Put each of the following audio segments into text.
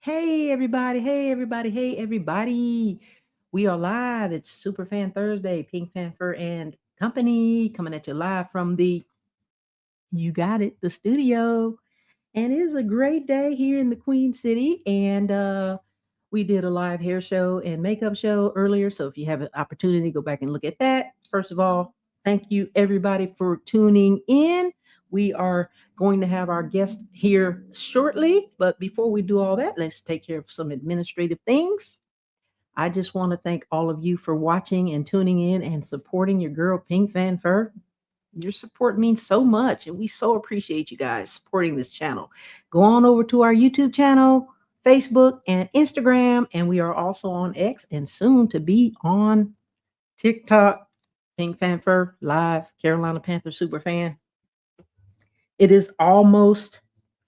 Hey everybody, hey everybody, hey everybody. We are live. It's Superfan Thursday, Pink Panther and Company coming at you live from the you got it, the studio. And it is a great day here in the Queen City. And we did a live hair show and makeup show earlier. So if you have an opportunity, go back and look at that. First of all, thank you everybody for tuning in. We are going to have our guest here shortly. But before we do all that, let's take care of some administrative things. I just want to thank all of you for watching and tuning in and supporting your girl Pink Fan Fur. Your support means so much, and we so appreciate you guys supporting this channel. Go on over to our YouTube channel, Facebook, and Instagram, and we are also on X and soon to be on TikTok. Pink Fanfur Live, Carolina Panther super fan. It is almost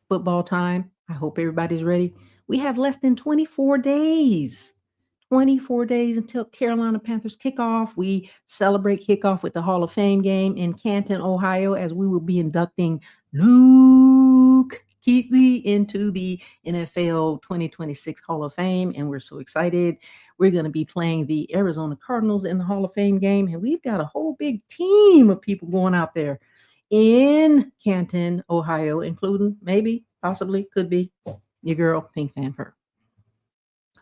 football time. I hope everybody's ready. We have less than 24 days. 24 days until Carolina Panthers kickoff. We celebrate kickoff with the Hall of Fame game in Canton, Ohio, as we will be inducting Luke Kuechly into the NFL 2026 Hall of Fame. And we're so excited. We're going to be playing the Arizona Cardinals in the Hall of Fame game. And we've got a whole big team of people going out there in Canton, Ohio, including maybe, possibly, could be your girl, Pink Fanfur.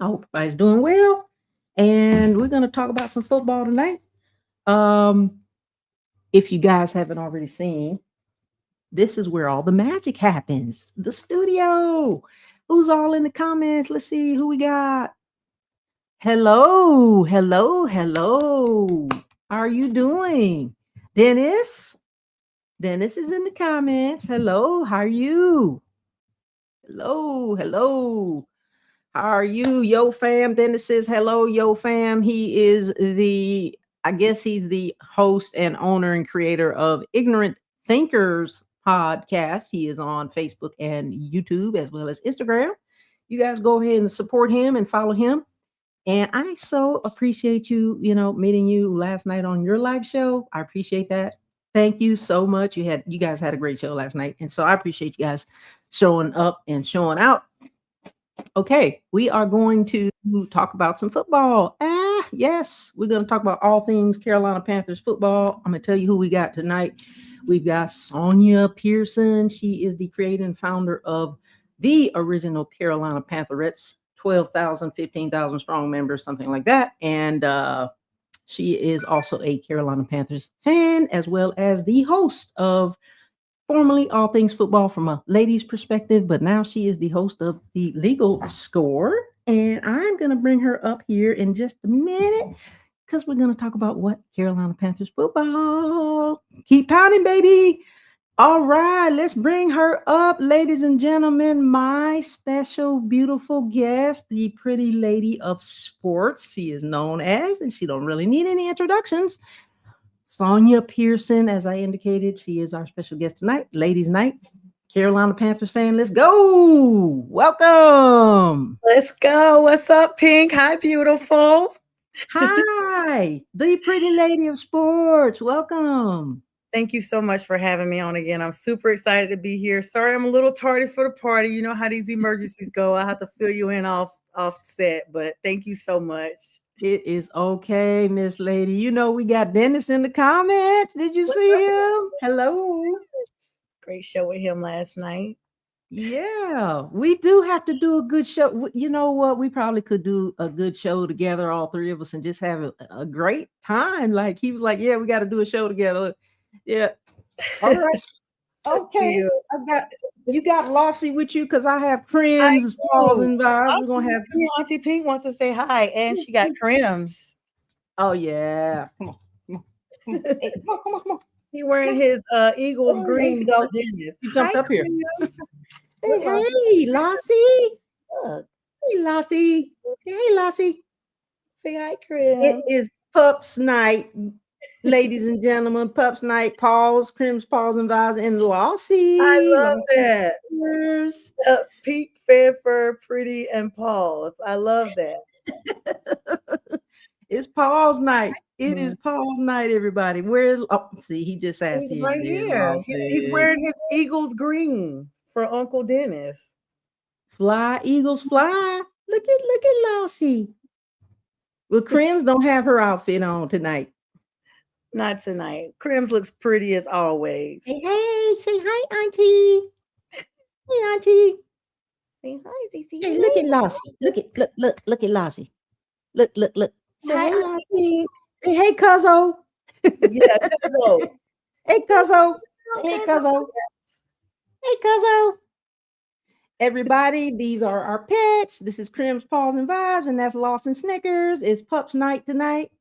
I hope everybody's doing well. And we're going to talk about some football tonight. If you guys haven't already seen, this is where all the magic happens. The studio. Who's all in the comments? Let's see who we got. Hello, hello, hello. How are you doing? Dennis? Dennis is in the comments. Hello, how are you? Hello, hello. How are you, Yo Fam? Dennis says hello, Yo Fam. He is I guess he's the host and owner and creator of Ignorant Thinkers podcast. He is on Facebook and YouTube as well as Instagram. You guys go ahead and support him and follow him. And I so appreciate you, meeting you last night on your live show. I appreciate that. Thank you so much. You guys had a great show last night. And so I appreciate you guys showing up and showing out. Okay, we are going to talk about some football. Yes, we're going to talk about all things Carolina Panthers football. I'm going to tell you who we got tonight. We've got SONJA Pearson. She is the creator and founder of the original Carolina Pantherettes, 12,000, 15,000 strong members, something like that. And she is also a Carolina Panthers fan, as well as the host of formerly All Things Football from a ladies' perspective, but now she is the host of the Legal Score. And I'm going to bring her up here in just a minute because we're going to talk about what Carolina Panthers football. Keep pounding, baby. All right, let's bring her up, ladies and gentlemen. My special, beautiful guest, the pretty lady of sports. She is known as, and she don't really need any introductions, SONJA Pearson. As I indicated, she is our special guest tonight. Ladies' night. Carolina Panthers fan, let's go. Welcome. Let's go. What's up, Pink? Hi, beautiful. Hi, the pretty lady of sports. Welcome. Thank you so much for having me on again. I'm super excited to be here. Sorry, I'm a little tardy for the party. You know how these emergencies go. I have to fill you in off set, but thank you so much. It is okay, Miss Lady. We got Dennis in the comments. Did you see him? Hello. Great show with him last night. Yeah, we do have to do a good show. You know what? We probably could do a good show together, all three of us, and just have a great time. Like he was like, yeah, we got to do a show together. Yeah. All right. Okay. You got Lossie with you because I have Crims, Paws, and Vibes. We're gonna have Auntie Pink wants to say hi, and she got Crims. Oh yeah. Come on. Hey, come on. He wearing his Eagles green. You jumped up here. Hey, Lossie. Hey, Lossie. Hey, Lossie. Say hi, Chris. It is Pups Night, ladies and gentlemen. Pups Night. Paws, Crims, Paws, and Vibes, and Lossie. I love that. Pink, Fanfur, Pretty, and Paws. I love that. It's Paul's night. It is Paul's night, everybody. See, he just asked you. Right here. He's wearing his Eagles green for Uncle Dennis. Fly, eagles, fly. Look at Lossie. Well, Crims don't have her outfit on tonight. Not tonight. Crims looks pretty as always. Hey, say hi, Auntie. Hey, Auntie. Say hi, Cece. Hey, look at Lossie. Look at Lossie. Look. Say Hi, hey, Auntie. Lossie. Say hey, Cuzzo. Yeah, Cuzzo. Hey, Cuzzo. Say Okay, hey, Cuzzo. Hey, Cuzzo. Everybody, these are our pets. This is Crims, Paws, and Vibes, and that's Lawson Snickers. It's Pups Night tonight.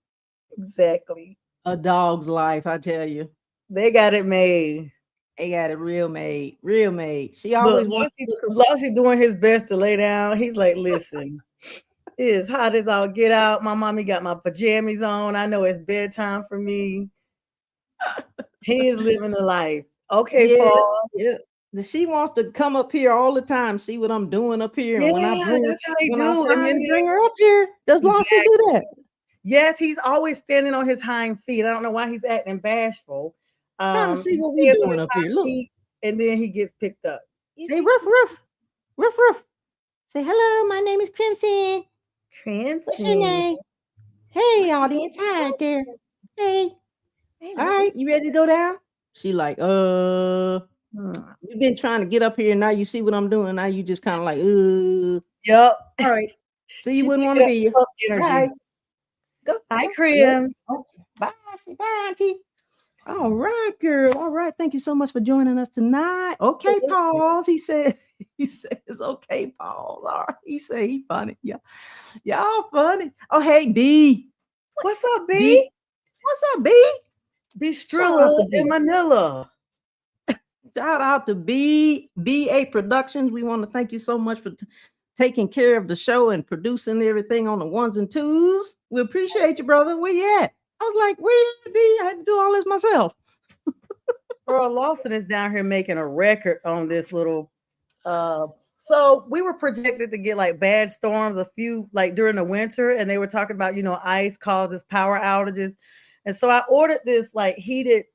Exactly. A dog's life, I tell you. They got it made. They got it real made, real made. She Look, always wants to look Lossie doing his best to lay down. He's like, listen, it is hot as all get out. My mommy got my pajamas on. I know it's bedtime for me. He is living the life. Okay, yeah, Paul. yeah. She wants to come up here all the time, see what I'm doing up here. And when I Yeah, bring her, that's how they when I do. And then finally bring her up here, does Lossie do that? Yes, he's always standing on his hind feet. I don't know why he's acting bashful. Trying to see He what we stands on doing his up here. hind Look, feet, and then he gets picked up. say ruff, ruff, ruff, ruff. Say hello. My name is Crimson. Crimson. What's your name? Hey, audience. Hi out there. Hey. All right, you ready to go down? She like, you've been trying to get up here, and now you see what I'm doing. Now you just kind of like, Yep. All right. So you wouldn't want to be here. Bye. Go. Hi, Crims. Bye. Say bye, Auntie. All right, girl. All right. Thank you so much for joining us tonight. Okay, pause. He says, okay, pause. All right. He said he funny. Yeah. Y'all funny. Oh, hey, B. What's up, B? What's up, B? B Strilla in Manila. Shout out to BA Productions. We want to thank you so much for taking care of the show and producing everything on the ones and twos. We appreciate you, brother. Where you at? I was like, where you be? I had to do all this myself. Earl Lawson is down here making a record on this little. So we were projected to get like bad storms a few like during the winter, and they were talking about ice causes power outages, and so I ordered this like heated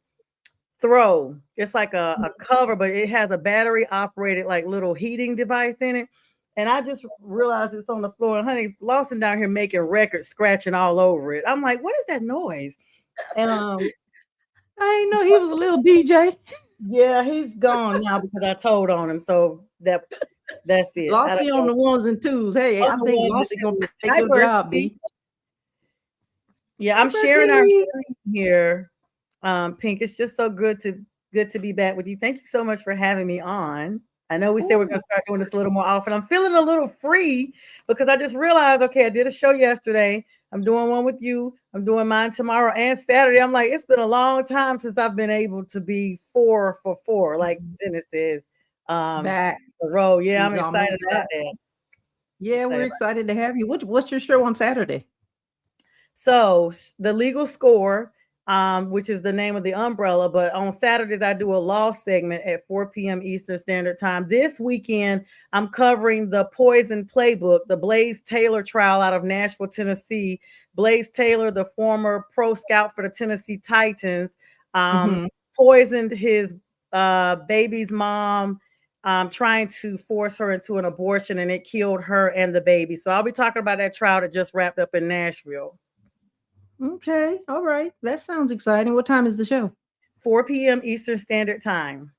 throw. It's like a cover, but it has a battery operated like little heating device in it. And I just realized it's on the floor. And honey, Lawson down here making records, scratching all over it. I'm like, what is that noise? And I didn't know he was a little DJ. Yeah, he's gone now because I told on him. So that's it. Lossie on the ones and twos. Hey, I think Lossie gonna take your job, B. Yeah, I'm sharing our screen here. Pink, it's just so good to be back with you. Thank you so much for having me on. I know we said we're going to start doing this a little more often. I'm feeling a little free because I just realized, okay, I did a show yesterday. I'm doing one with you. I'm doing mine tomorrow and Saturday. I'm like, it's been a long time since I've been able to be 4 for 4, like Dennis says. Back the road. Yeah, I'm excited about that. Yeah, we're excited to have you. What's your show on Saturday? So the Legal Score, which is the name of the umbrella. But on Saturdays, I do a law segment at 4 p.m. Eastern Standard Time. This weekend, I'm covering the Poison Playbook, the Blaze Taylor trial out of Nashville, Tennessee. Blaze Taylor, the former pro scout for the Tennessee Titans, poisoned his baby's mom, trying to force her into an abortion, and it killed her and the baby. So I'll be talking about that trial that just wrapped up in Nashville. Okay. All right. That sounds exciting. What time is the show? 4 p.m. Eastern Standard Time.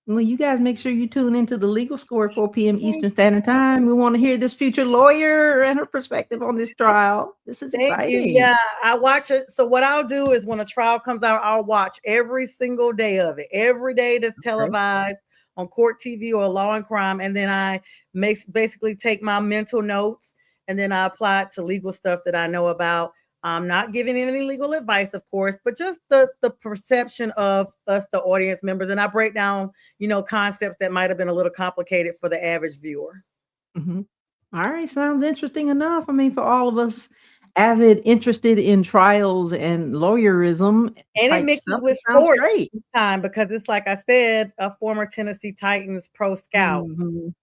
Well, you guys make sure you tune into the Legal Score at 4 p.m. Eastern Standard Time. We want to hear this future lawyer and her perspective on this trial. This is exciting. Yeah, I watch it. So what I'll do is when a trial comes out, I'll watch every single day of it. Every day that's televised on Court TV or Law and Crime. And then I basically take my mental notes and then I apply it to legal stuff that I know about. I'm not giving any legal advice, of course, but just the perception of us, the audience members. And I break down, concepts that might have been a little complicated for the average viewer. All right. Sounds interesting enough. I mean, for all of us avid, interested in trials and lawyerism And it type mixes stuff, with it sounds sports great. time because it's like I said, a former Tennessee Titans pro scout.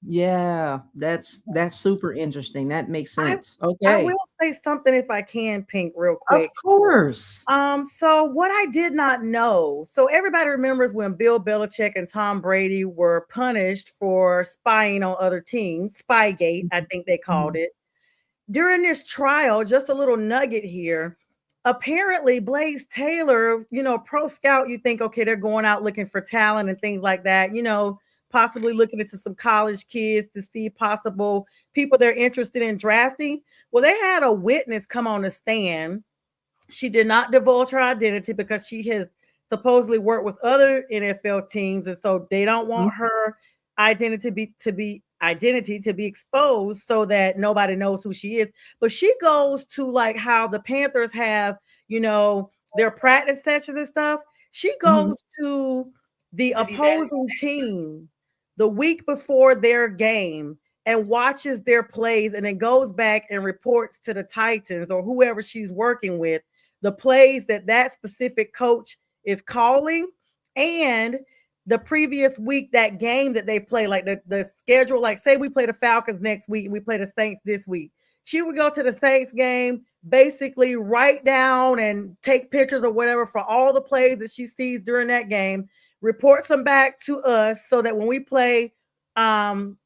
Yeah, that's super interesting. That makes I sense. I Okay. will say something if I can, Pink, real Of quick. course. So what I did not know, so everybody remembers when Bill Belichick and Tom Brady were punished for spying on other teams, Spygate, I think they called Mhm. it. During this trial, just a little nugget here. Apparently, Blaze Taylor, pro scout, you think, okay, they're going out looking for talent and things like that, possibly looking into some college kids to see possible people they're interested in drafting. Well, they had a witness come on the stand. She did not divulge her identity because she has supposedly worked with other NFL teams, and so they don't Mhm. want her identity to be exposed so that nobody knows who she is. But she goes to like how the Panthers have, their practice sessions and stuff. She Mhm. goes to the opposing team the week before their game and watches their plays and then goes back and reports to the Titans or whoever she's working with the plays that specific coach is calling and the previous week, that game that they play, like the schedule, like say we play the Falcons next week and we play the Saints this week. She would go to the Saints game, basically write down and take pictures or whatever for all the plays that she sees during that game, reports them back to us so that um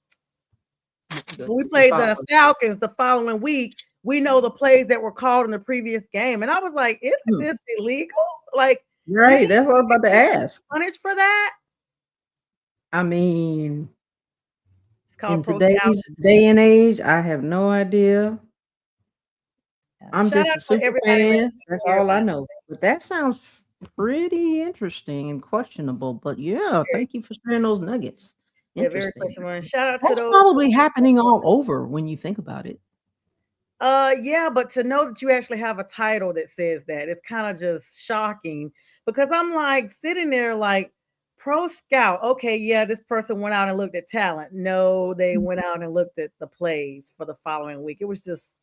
when we The play the follow. Falcons the following week, we know the plays that were called in the previous game. And I was like, isn't Hmm. this illegal? Like, do Right, these that's what I was about to people get ask. punished for that? I mean, It's called in pro scout. today's day and age, I have no idea. I'm Shout just out a to super everybody fan. listening That's here, all I by know. But that sounds pretty interesting and questionable. But yeah, very, thank you for sharing those nuggets. yeah, very Interesting. questionable. And shout out to That's those. probably happening all over when you think about it. Yeah, but to know that you actually have a title that says that, it's kind of just shocking because I'm like sitting there like pro scout. Okay, yeah, this person went out and looked at talent. No, they went out and looked at the plays for the following week. It was just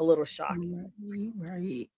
a little shocking. Right, right.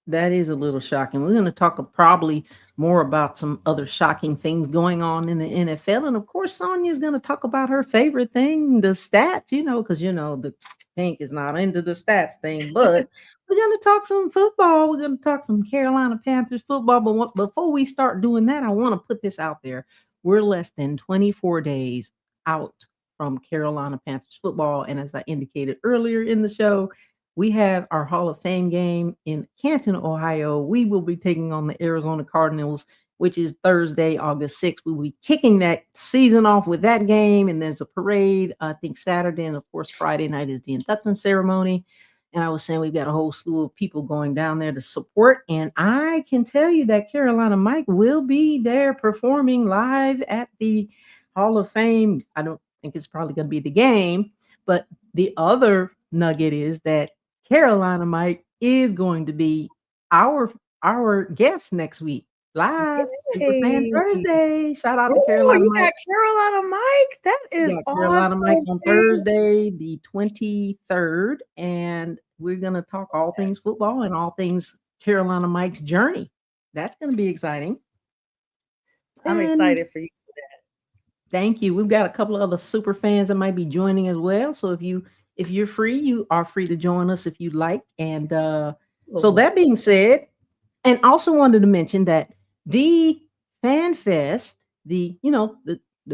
That is a little shocking. We're going to talk probably more about some other shocking things going on in the NFL. And of course, Sonya is going to talk about her favorite thing, the stats, because, the Pink is not into the stats thing. But we're going to talk some football. We're going to talk some Carolina Panthers football. But before we start doing that, I want to put this out there. We're less than 24 days out from Carolina Panthers football. And as I indicated earlier in the show, we have our Hall of Fame game in Canton, Ohio. We will be taking on the Arizona Cardinals, which is Thursday, August 6th. We will be kicking that season off with that game. And there's a parade, I think Saturday. And of course, Friday night is the induction ceremony. And I was saying we've got a whole slew of people going down there to support. And I can tell you that Carolina Mike will be there performing live at the Hall of Fame. I don't think it's probably going to be the game, but the other nugget is that Carolina Mike is going to be our our guest next week live Superfan Yay. Thursday. Shout out to Oh, Carolina you Mike. got Carolina Mike. That We is got Carolina Mike awesome. on Pink. Thursday, the 23rd, and we're going to talk all things football and all things Carolina Mike's journey. That's going to be exciting. I'm And excited for you. thank you. We've got a couple of other super fans that might be joining as well. So if you're free, you are free to join us if you'd like. And so Oh, that being said, and also wanted to mention that the Fan Fest, the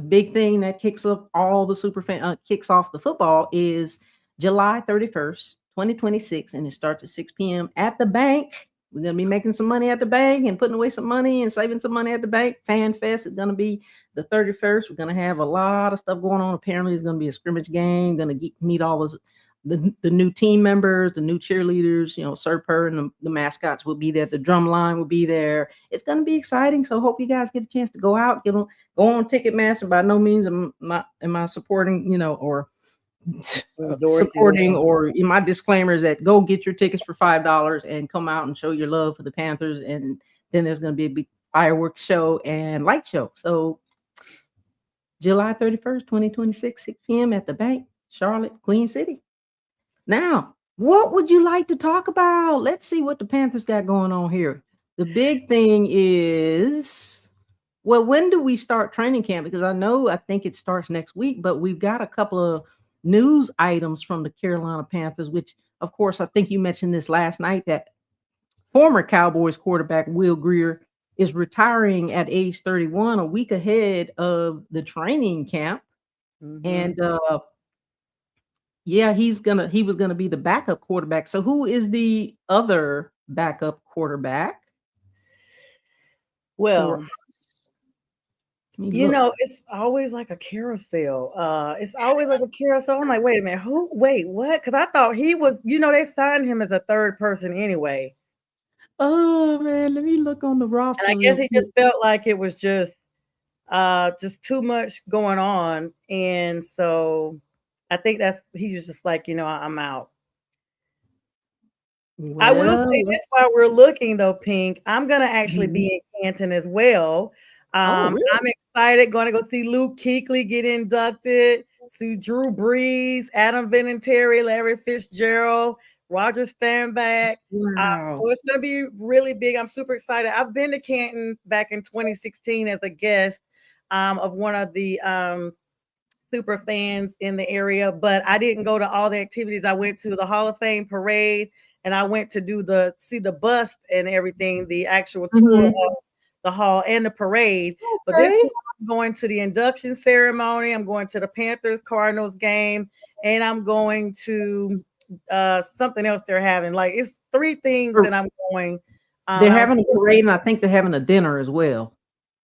big thing that kicks up all the super fan kicks off the football is July 31st, 2026, and it starts at 6 p.m. at the bank. We're gonna be making some money at the bank and putting away some money and saving some money at the bank. Fan Fest is gonna be the 31st. We're gonna have a lot of stuff going on. Apparently, it's gonna be a scrimmage game. Gonna meet all the new team members, the new cheerleaders, Serper and the mascots will be there. The drum line will be there. It's going to be exciting. So hope you guys get a chance to go out, go on Ticketmaster. By no means am I supporting, or endorsing supporting them. or in my disclaimer is that go get your tickets for $5 and come out and show your love for the Panthers. And then there's going to be a big fireworks show and light show. So July 31st, 2026, 6 p.m. at the bank, Charlotte, Queen City. Now, What would you like to talk about? Let's see what the Panthers got going on here. The big thing is, well, when do we start training camp? Because I think it starts next week, but we've got a couple of news items from the Carolina Panthers, which, of course, I think you mentioned this last night that former Cowboys quarterback Will Greer is retiring at age 31, a week ahead of the training camp. Mhm. And yeah, he was gonna be the backup quarterback. So who is the other backup quarterback for Well, let me look. it's always like a carousel. It's always like a carousel. I'm like, wait a minute, who? Wait, what? Because I thought he was, they signed him as a third person anyway, Oh man, let me look on the and I roster guess real he quick. just felt like it was just too much going on, and so I think he was just like, I'm out. I will Well, say this let's while we're looking though, Pink. I'm gonna actually Mhm. be in Canton as well. Oh, I'm really? excited, going to go see Luke Kuechly get inducted, see Drew Brees, Adam Vinatieri, Larry Fitzgerald, Roger Stanback. Wow. So it's gonna be really big. I'm super excited. I've been to Canton back in 2016 as a guest of one of the super fans in the area, but I didn't go to all the activities. I went to the Hall of Fame parade and I went to see the bust and everything, the actual tour Mhm. of the hall and the parade. But this Okay. time I'm going to the induction ceremony, I'm going to the Panthers Cardinals game, and I'm going to something else they're having. Like it's three things Or that I'm going. they're I was having a parade, and I think they're having a dinner as well.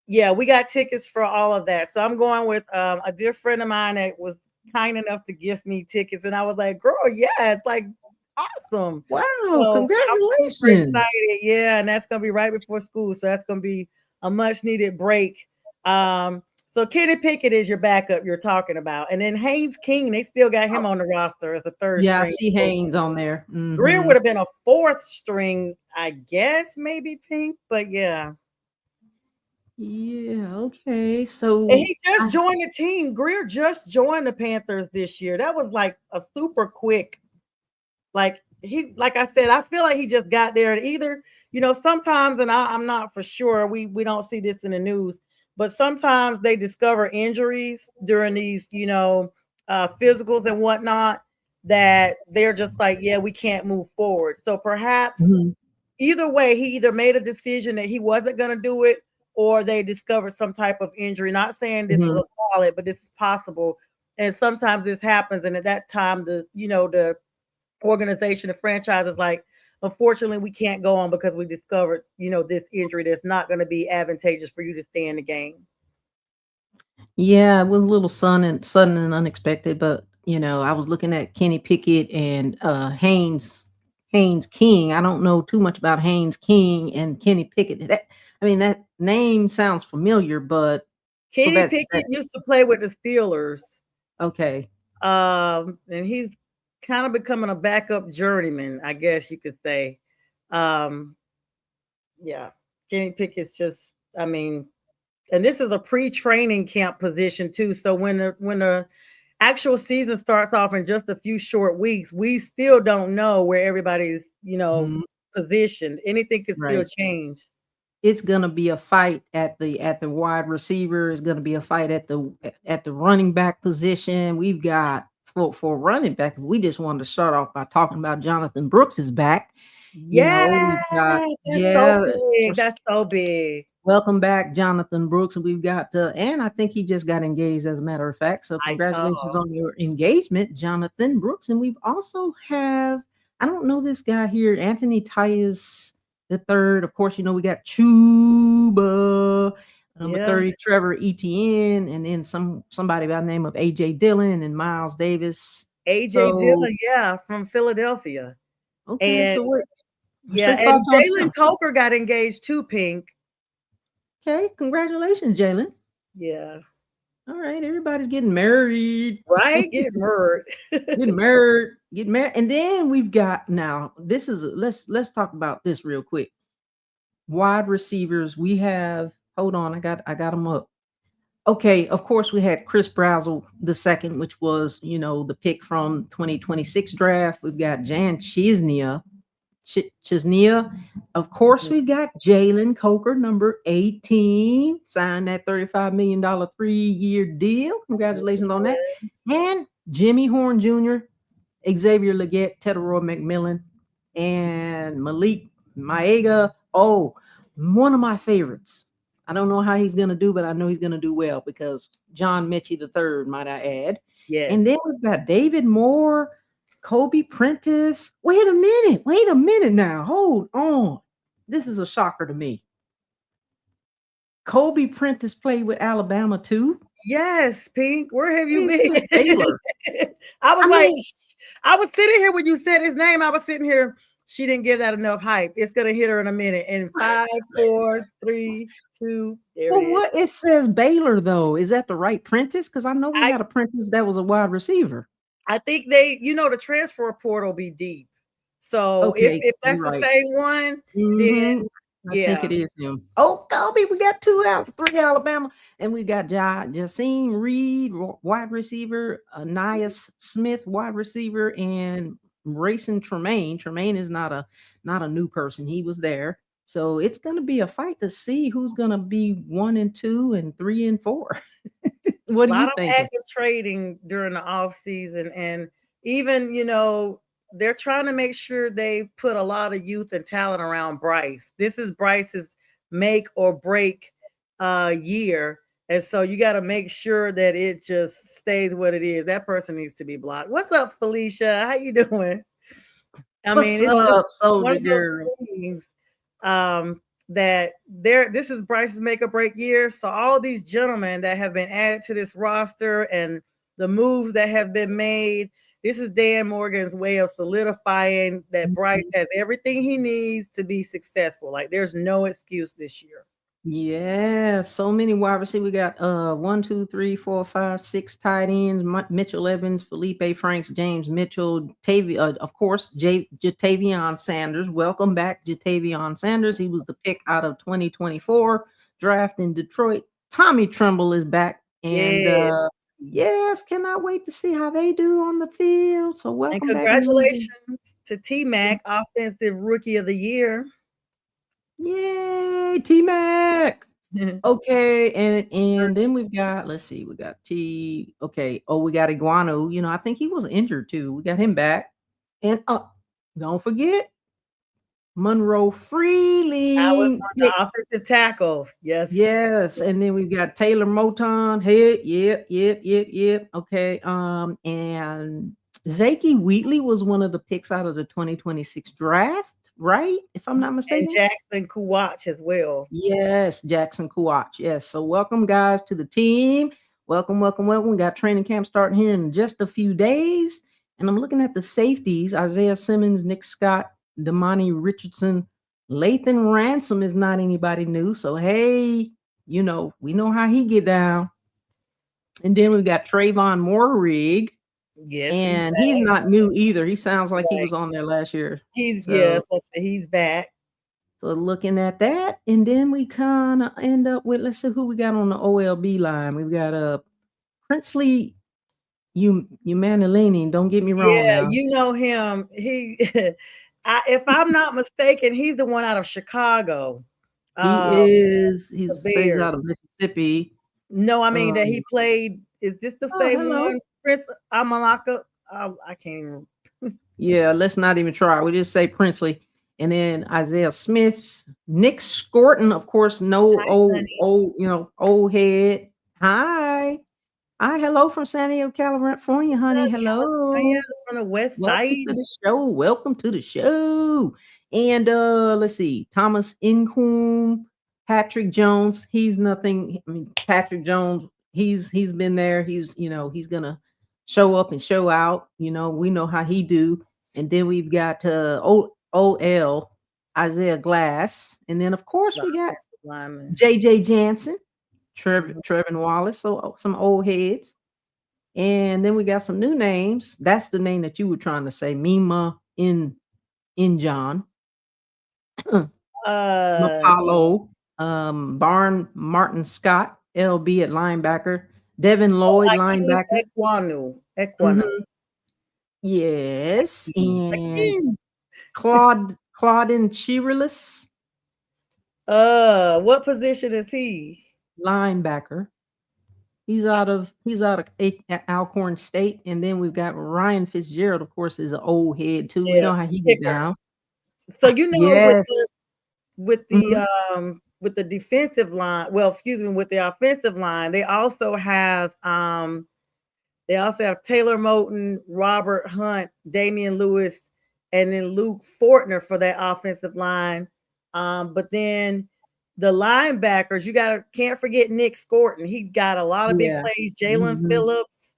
Yeah, we got tickets for all of that. So I'm going with a dear friend of mine that was kind enough to gift me tickets. And I was like, girl, yeah, it's like awesome. Wow, So I'm super congratulations. excited. Yeah, and that's gonna be right before school. So that's gonna be a much needed break. Um, so Kenny Pickett is your backup you're talking about. And then Haynes King, they still got him on the roster as a third Yeah, I string. see So Haynes on there. Greer Mhm. would have been a fourth string, I guess, maybe Pink, but yeah. Yeah, okay. And So he just joined the team. Greer just joined the Panthers this year. That was like a super quick, like I said, I feel like he just got there. And either, sometimes, and I'm not for sure, we don't see this in the news, but sometimes they discover injuries during these, physicals and whatnot, that they're just like, yeah, we can't move forward. So perhaps Mhm, either way, he either made a decision that he wasn't going to do it, or they discovered some type of injury. Not saying this is mhm. a solid, but this is possible. And sometimes this happens. And at that time, the organization, the franchise is like, unfortunately, we can't go on because we discovered, this injury that's not going to be advantageous for you to stay in the game. Yeah, it was a little sudden and unexpected, but, I was looking at Kenny Pickett and, Haynes King. I don't know too much about Haynes King and Kenny Pickett. That name sounds familiar, but so Kenny Pickett used to play with the Steelers. okay. And he's kind of becoming a backup journeyman, I guess you could say. Um, yeah, Kenny Pickett's just, I mean, and this is a pre-training camp position too. So when the actual season starts off in just a few short weeks, we still don't know where everybody's, Mhm, positioned. Anything could still right. change. It's gonna be a fight at the wide receiver. It's gonna be a fight at the running back position. We've got for running back. We just wanted to start off by talking about Jonathan Brooks is back. Yeah, We've got that's so yeah. big. We're That's so big. Welcome back, Jonathan Brooks. We've got, and I think he just got engaged, as a matter of fact. So I saw. congratulations on your engagement, Jonathan Brooks. And we've also have, I don't know this guy here, Anthony Tyus the third. Of course, we got Chuba, number Yeah. 30, Trevor Etienne, and then somebody by the name of AJ Dillon and Miles Davis. AJ So Dillon, yeah, from Philadelphia. okay, And so what's yeah, your and thoughts on Jalen him? Coker got engaged too, Pink. Okay, congratulations, Jalen. Yeah. All right, everybody's getting married. Right? Getting murdered. Get married, and then we've got now. This is let's talk about this real quick. Wide receivers, we have. Hold on, I got them up. Okay, of course we had Chris Brazzell the second, which was, the pick from 2026 draft. We've got Jan Chisnia. Of course, we've got Jalen Coker, number 18, signed that $35 million 3-year deal. Congratulations on that. And Jimmy Horn Jr., Xavier Leggett, Tedoroy McMillan, and Malik Maega. Oh, one of my favorites. I don't know how he's going to do, but I know he's going to do well because John Mechie III, might I add. Yes. And then we've got David Moore, Kobe Prentice. Wait a minute now. Hold on. This is a shocker to me. Kobe Prentice played with Alabama too. Yes, Pink. Where have you He's been? Baylor. I was sitting here when you said his name. I was sitting here. She didn't give that enough hype. It's gonna hit her in a minute. In 5, 4, 3, 2. There Well, it is. what it says Baylor though, is that the right Prentice? Because I know we had a Prentice that was a wide receiver. I think the transfer portal be deep. So Okay, if that's you're right. the same one, then I think it is him. Oh, Kobe, we got 3 Alabama, and we got Jasim Reed, wide receiver, Nias Smith, wide receiver, and Racing Tremaine. Tremaine is not a new person. He was there. So it's going to be a fight to see who's going to be 1 and 2 and 3 and 4. What do you think? A lot of active trading during the off season, and even they're trying to make sure they put a lot of youth and talent around Bryce. This is Bryce's make or break year, and so you got to make sure that it just stays what it is. That person needs to be blocked. What's up, Felicia? How you doing? What's up, Soldier Girl? Things, that this is Bryce's make or break year. So all these gentlemen that have been added to this roster and the moves that have been made, this is Dan Morgan's way of solidifying that Bryce has everything he needs to be successful. Like there's no excuse this year. Yeah, so many wide receivers. We got 1, 2, 3, 4, 5, 6 tight ends. Mitchell Evans, Felipe Franks, James Mitchell, of course, Jatavion Sanders. Welcome back, Jatavion Sanders. He was the pick out of 2024 draft in Detroit. Tommy Tremble is back, and yes, cannot wait to see how they do on the field. So welcome and congratulations to T-Mac, offensive rookie of the year. Yay, T-Mac. Okay, and then we've got, let's see, we got okay. Oh, we got Iguanu. I think he was injured too. We got him back. And don't forget Monroe Freeling. I was on the offensive tackle. Yes. Yes. And then we've got Taylor Moton. Hey, yep. Okay. And Zaki Wheatley was one of the picks out of the 2026 draft, right? If I'm not mistaken. And Jackson Kuwach as well. Yes, Jackson Kuwach. Yes. So welcome, guys, to the team. Welcome. We got training camp starting here in just a few days. And I'm looking at the safeties: Isaiah Simmons, Nick Scott, Damani Richardson. Lathan Ransom is not anybody new. So, hey, we know how he get down. And then we've got Trayvon Moorrig. Yes. And he's not new either. He sounds like he was on there last year. He's back. So looking at that, and then we kind of end up with, let's see who we got on the OLB line. We've got Princely Umanilini. Don't get me wrong. Yeah, now. you know him. He, if I'm not mistaken, he's the one out of Chicago. He's out of Mississippi. No, I mean that he played. Is this the same one? Prince Amalaka? I can't even. Yeah, let's not even try. We just say Princely. And then Isaiah Smith, Nick Scorton, of course, old head. Hi, hello from San Diego, California, honey. Hello. From the west side. Welcome to the show. And let's see, Thomas Incoom, Patrick Jones. He's nothing. I mean, Patrick Jones, he's been there. He's gonna show up and show out. We know how he do. And then we've got OL Isaiah Glass, and then of course we got JJ Jansen, Trevin Wallace, so some old heads, and then we got some new names. That's the name that you were trying to say, Mima in John, Apollo, Barn Martin Scott, LB at linebacker. Devin Oh, Lloyd, Akeem linebacker. Ekwonu. Mhm. Yes, and Akeem. Claudin Chirilis, What position is he? linebacker. He's out of Alcorn State, and then we've got Ryan Fitzgerald, of course, is an old head too. We Yeah, know how he get kicker. down. So you know Yes. with Mhm. the defensive line, well, excuse me, with the offensive line, they also have Taylor Moton, Robert Hunt, Damian Lewis, and then Luke Fortner for that offensive line. But then the linebackers, can't forget Nick Scorton. He got a lot of big Yeah. plays. Jalen Mhm. Phillips,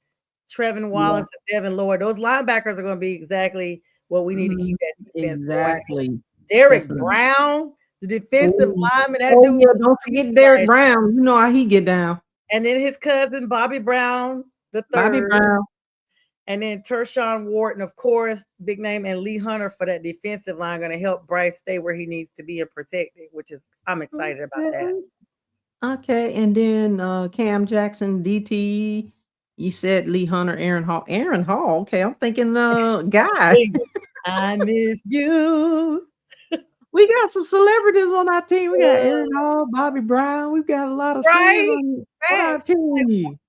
Trevin Yeah. Wallace, and Devin Lloyd. Those linebackers are going to be exactly what we need to keep Mhm. that defense going. Exactly. Derek Definitely. Brown, the defensive Oh. lineman, that Oh, dude yeah, was don't a beast forget Derek last year. Brown. You know how he get down. And then his cousin Bobby Brown the Bobby third, Brown. and then Tershawn Wharton, of course, big name, and Lee Hunter for that defensive line, going to help Bryce stay where he needs to be and protected, which is I'm excited about that. Okay. Okay, and then, Cam Jackson, DT, you said Lee Hunter, Aaron Hall. Aaron Hall, okay, I'm thinking, guy. I miss you. We got some celebrities on our team. We got Aaron Uh, Hall, Bobby Brown. We've got a lot of singers right? on our Facts. team.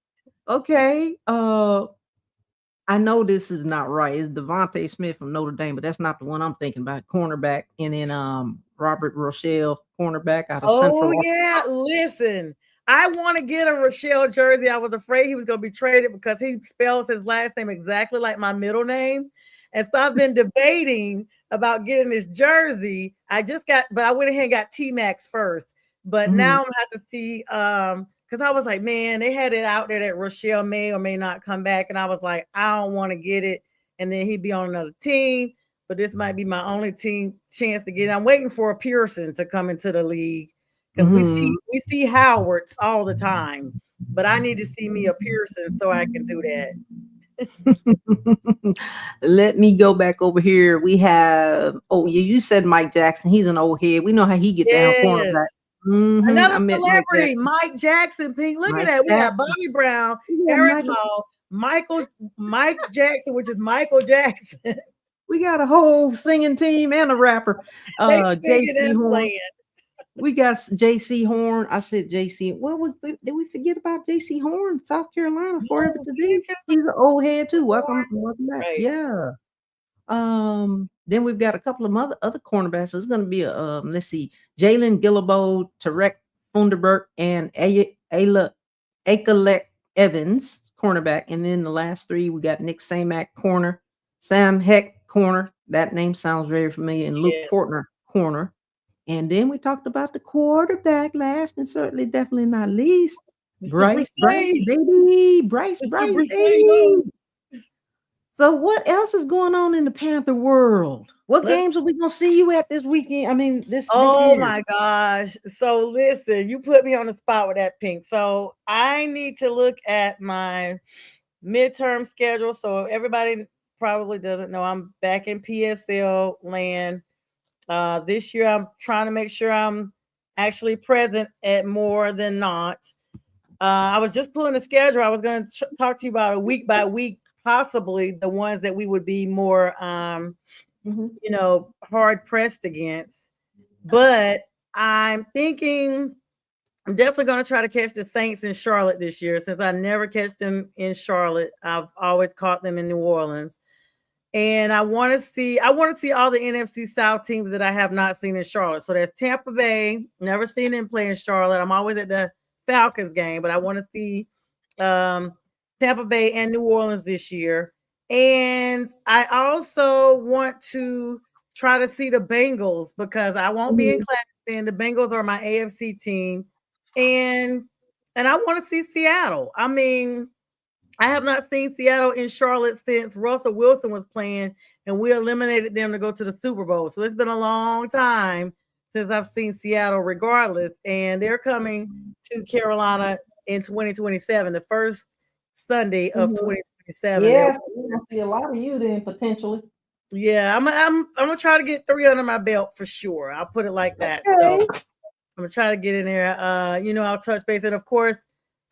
Okay, I know this is not right. It's Devontae Smith from Notre Dame, but that's not the one I'm thinking about. Cornerback, and then Robert Rochelle, cornerback out of Oh Central. yeah, listen. I want to get a Rochelle jersey. I was afraid he was going to be traded because he spells his last name exactly like my middle name. And so I've been debating about getting this jersey. But I went ahead and got T Max first. But Mhm. now I'm gonna have to see because I was like, man, they had it out there that Rochelle may or may not come back. And I was like, I don't want to get it. And then he'd be on another team. But this might be my only team chance to get it. I'm waiting for a Pearson to come into the league because Mhm. we see Howards all the time, but I need to see me a Pearson so I can do that. Let me go back over here. We have yeah, you said Mike Jackson. He's an old head. We know how he get down Yes. cornerback. Mhm. I Another met Mike celebrity, Jackson. Mike Jackson. Pink. Look at Mike that. We got Jackson. Bobby Brown, We got Aaron Michael. Hall, Mike Jackson, which is Michael Jackson. We got a whole singing team and a rapper. They singing JC and Horn. playing. We got JC Horn. I said JC. Well, did we forget about JC Horn, South Carolina, forever No, to we thee? didn't He's an old head too. forget Welcome back. right. Yeah. Then we've got a couple of other cornerbacks. So it's going to be a let's see, Jalen Gillibo, Tarek Funderburk, and Ayla Akalek Evans, cornerback. And then the last three, we got Nick Samac, corner, Sam Heck, corner. That name sounds very familiar, and Luke Yes. Fortner, corner. And then we talked about the quarterback last and certainly definitely not least, Mr. Bryce, Brisay. baby, Mr. Bryce, Brisay. baby. So what else is going on in the Panther world? What Let's games are we gonna see you at this weekend? I mean, this Oh year. my gosh. So listen, you put me on the spot with that, Pink. So I need to look at my midterm schedule. So everybody probably doesn't know I'm back in PSL land. This year I'm trying to make sure I'm actually present at more than not. I was just pulling the schedule. I was going to talk to you about a week by week, possibly the ones that we would be more, Mhm. hard pressed against. But I'm thinking I'm definitely going to try to catch the Saints in Charlotte this year since I never catch them in Charlotte. I've always caught them in New Orleans. And I want to see all the NFC South teams that I have not seen in Charlotte. So that's Tampa Bay. Never seen them play in Charlotte. I'm always at the Falcons game, but I want to see um, Tampa Bay and New Orleans this year. And I also want to try to see the Bengals because I won't be in Mhm. class then. The Bengals are my AFC team. And I want to see Seattle. I mean, I have not seen Seattle in Charlotte since Russell Wilson was playing and we eliminated them to go to the Super Bowl. So it's been a long time since I've seen Seattle regardless. And they're coming to Carolina in 2027, the first Sunday of Mhm. 2027. Yeah, we're gonna see a lot of you then potentially. Yeah, I'm gonna try to get 3 under my belt for sure. I'll put it like that. So Okay. I'm gonna try to get in there. I'll touch base. And of course,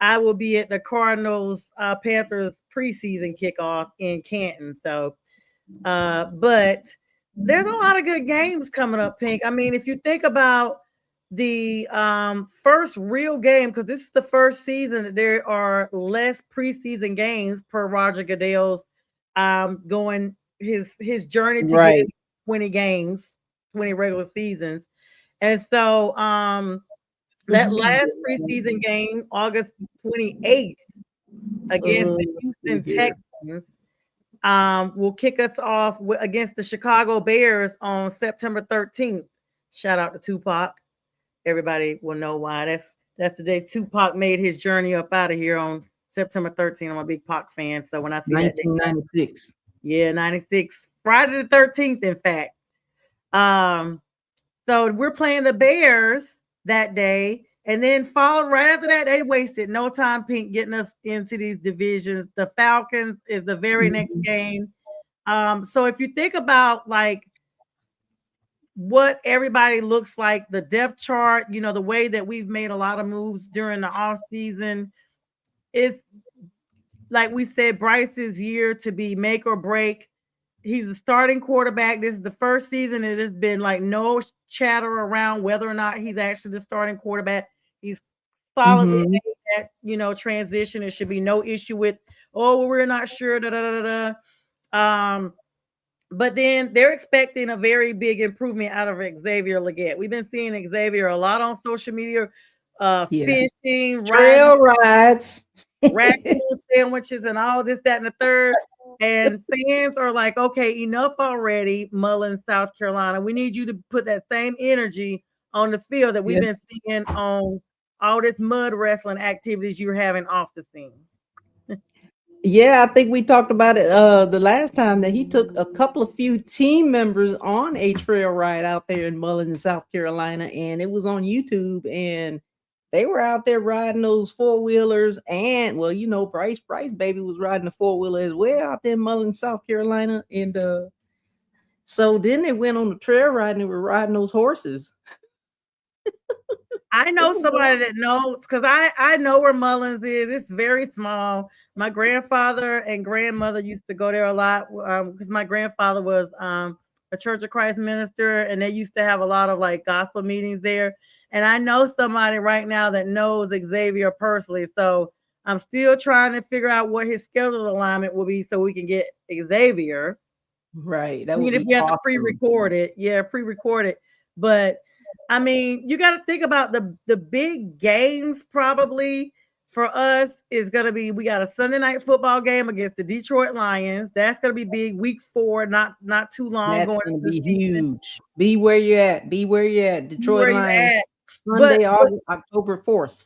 I will be at the Cardinals Panthers preseason kickoff in Canton. So, but there's a lot of good games coming up, Pink. I mean, if you think about the first real game, because this is the first season that there are less preseason games per Roger Goodell's going his journey to get Right. 20 games, 20 regular seasons. And so that last preseason game, August 28th, against the Houston Here. Texans, will kick us off against the Chicago Bears on September 13th. Shout out to Tupac. Everybody will know why. That's the day Tupac made his journey up out of here on September 13th. I'm a big Pac fan, so when I see that day, 1996. yeah, 96, Friday the 13th, in fact. So we're playing the Bears that day, and then followed right after that, they wasted no time, Pink, getting us into these divisions. The Falcons is the very next game. So if you think about like what everybody looks like, the depth chart, you know, the way that we've made a lot of moves during the off season, it's like we said, Bryce's year to be make or break. He's a starting quarterback. This is the first season. It has been like no chatter around whether or not he's actually the starting quarterback. He's solidly made that, you know, transition. There should be no issue with, oh, well, we're not sure. Da, da, da, da, da. But then they're expecting a very big improvement out of Xavier Legette. We've been seeing Xavier a lot on social media, fishing, riding, Trail rides. raccoon sandwiches, and all this, that, and the third. And fans are like, okay, enough already, Mullins, South Carolina. We need you to put that same energy on the field that we've been seeing on all this mud wrestling activities you're having off the scene. Yeah, I think we talked about it the last time that he took a couple of few team members on a trail ride out there in Mullins, South Carolina, and it was on YouTube, and they were out there riding those four-wheelers, and well, you know, Bryce baby was riding the four-wheeler as well out there in Mullins, South Carolina, and so then they went on the trail ride and they were riding those horses. I know somebody that knows, because I know where Mullins is. It's very small. My grandfather and grandmother used to go there a lot because my grandfather was a Church of Christ minister, and they used to have a lot of like gospel meetings there. And I know somebody right now that knows Xavier personally. So I'm still trying to figure out what his schedule alignment will be so we can get Xavier. Right. That I mean, would if be we have to awesome. pre-record it, yeah, pre-record it. But I mean, you got to think about the big games probably for us is going to be, we got a Sunday night football game against the Detroit Lions. That's going to be big. Week 4, not too long That's going going to into the be season. huge. Be where you're at. Be where you're at. Detroit Where you Lions, at? Sunday, But October 4th.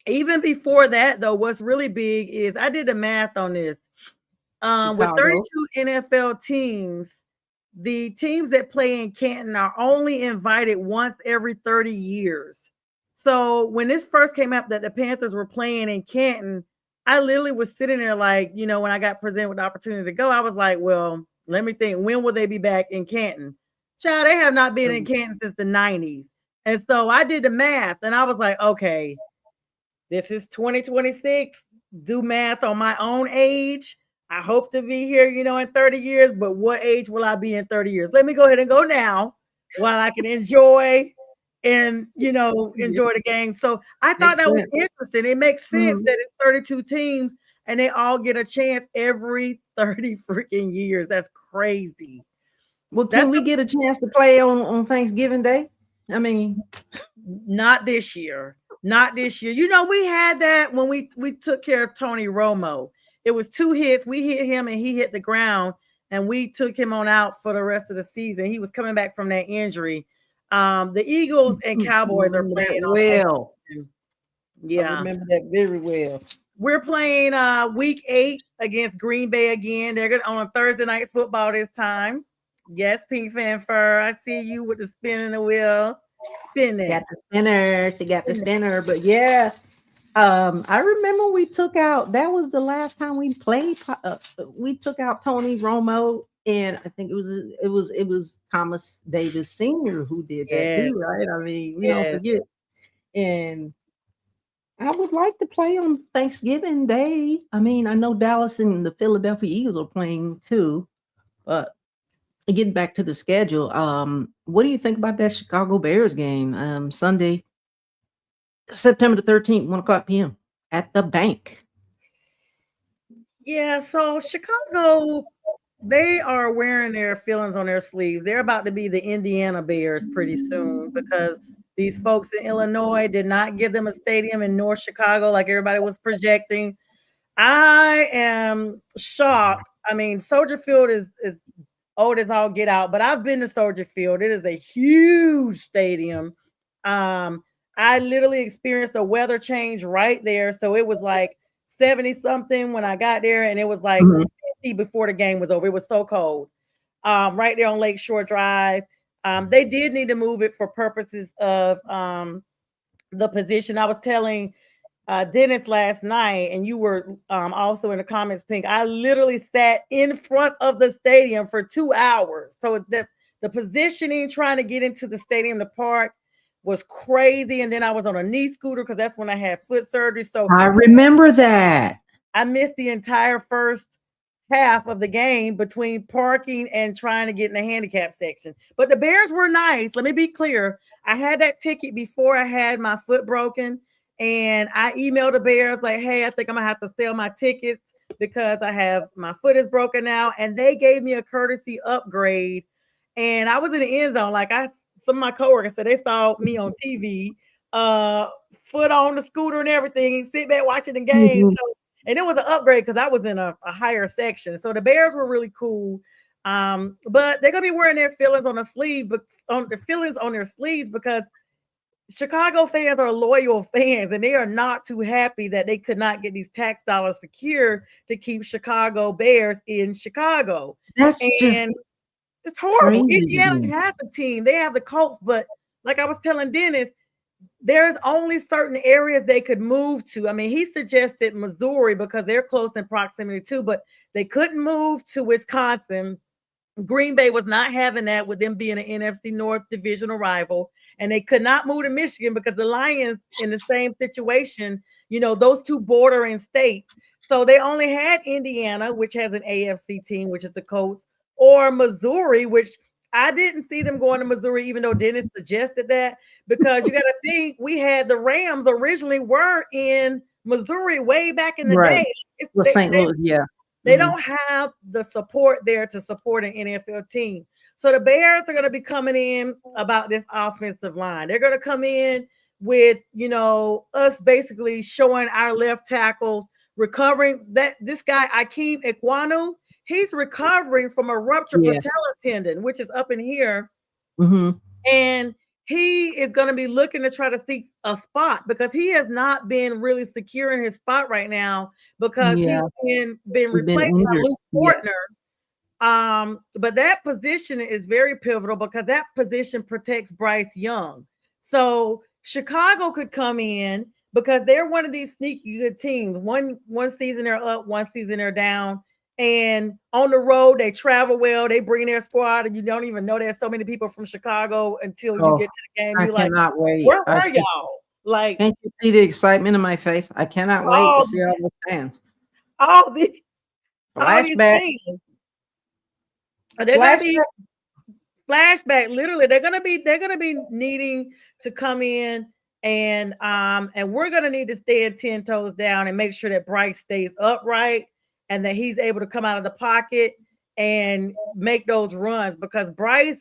even before that, though, what's really big is I did the math on this. With Chicago. 32 NFL teams, the teams that play in Canton are only invited once every 30 years. So when this first came up that the Panthers were playing in Canton, I literally was sitting there like, you know, when I got presented with the opportunity to go, I was like, well, let me think, when will they be back in Canton? Child, they have not been in Canton since the 90s. And so I did the math and I was like, okay, this is 2026. Do math on my own age. I hope to be here, you know, in 30 years, but what age will I be in 30 years? Let me go ahead and go now while I can enjoy and, you know, enjoy the game. So I thought that was interesting. It makes sense that it's 32 teams and they all get a chance every 30 freaking years. That's crazy. Well, can we get a chance to play on Thanksgiving Day? I mean, not this year. Not this year. You know, we had that when we took care of Tony Romo. It was 2 hits. We hit him and he hit the ground, and we took him on out for the rest of the season. He was coming back from that injury. The Eagles and Cowboys are playing well. Yeah, I remember that very well. We're playing week 8 against Green Bay again. They're on Thursday night football this time. Yes, Pink Fanfare. I see you with the spinning the wheel. Spinning. Got the spinner. She got the spinner. But yeah, I remember we took out. That was the last time we played. We took out Tony Romo, and I think it was Thomas Davis Sr. who did that too, right? I mean, we don't forget. And I would like to play on Thanksgiving Day. I mean, I know Dallas and the Philadelphia Eagles are playing too, but getting back to the schedule, what do you think about that Chicago Bears game? Sunday, September the 13th, 1 o'clock p.m. at the bank. Yeah, so Chicago, they are wearing their feelings on their sleeves. They're about to be the Indiana Bears pretty soon because these folks in Illinois did not give them a stadium in North Chicago like everybody was projecting. I am shocked. I mean, Soldier Field is old as all get out, but I've been to Soldier Field. It is a huge stadium. Um, I literally experienced a weather change right there. So it was like 70 something when I got there, and it was like Mhm. 50 before the game was over. It was so cold. Right there on Lakeshore Drive. They did need to move it for purposes of the position. I was telling Dennis last night, and you were also in the comments, Pink. I literally sat in front of the stadium for 2 hours. So the positioning trying to get into the stadium, the park was crazy. And then I was on a knee scooter because that's when I had foot surgery. So I remember that. I missed the entire first half of the game between parking and trying to get in the handicap section. But the Bears were nice. Let me be clear. I had that ticket before I had my foot broken. And I emailed the Bears like, hey, I think I'm gonna have to sell my tickets because I have my foot is broken now. And they gave me a courtesy upgrade. And I was in the end zone. Like some of my coworkers said they saw me on TV, uh, foot on the scooter and everything, sit back watching the game. Mhm. So and it was an upgrade because I was in a higher section. So the Bears were really cool. But they're gonna be wearing their feelings on the sleeve, but on their feelings on their sleeves because Chicago fans are loyal fans and they are not too happy that they could not get these tax dollars secured to keep Chicago Bears in Chicago. That's just And it's horrible. crazy to Indiana me. has a team, they have the Colts, but like I was telling Dennis, there's only certain areas they could move to. I mean, he suggested Missouri because they're close in proximity too, but they couldn't move to Wisconsin. Green Bay was not having that with them being an NFC North divisional rival, and they could not move to Michigan because the Lions in the same situation. You know, those two bordering states. So they only had Indiana, which has an AFC team, which is the Colts, or Missouri, which I didn't see them going to Missouri, even though Dennis suggested that, because you got to think we had the Rams originally were in Missouri way back in the Right. day. It's, Well, St. Louis, yeah. they Mhm. don't have the support there to support an NFL team. So the Bears are going to be coming in about this offensive line. They're going to come in with, you know, us basically showing our left tackles recovering. That this guy Akeem Ekwonu, he's recovering from a ruptured Yeah. patella tendon, which is up in here, Mhm. and he is going to be looking to try to seek a spot because he has not been really secure in his spot right now because he's Yeah. been He's been replaced by injured. Luke Yeah. Fortner. But that position is very pivotal because that position protects Bryce Young. So Chicago could come in because they're one of these sneaky good teams. One season they're up, one season they're down. And on the road, they travel well. They bring their squad, and you don't even know there's so many people from Chicago until you Oh, get to the game. I You're like, cannot wait. where I were y'all? Like can't you see the excitement in my face? I cannot wait to all see all those fans. all these all these Flashback, things. They're gonna be flashback. flashback. Literally, they're gonna be needing to come in and we're gonna need to stand 10 toes down and make sure that Bryce stays upright and that he's able to come out of the pocket and make those runs because Bryce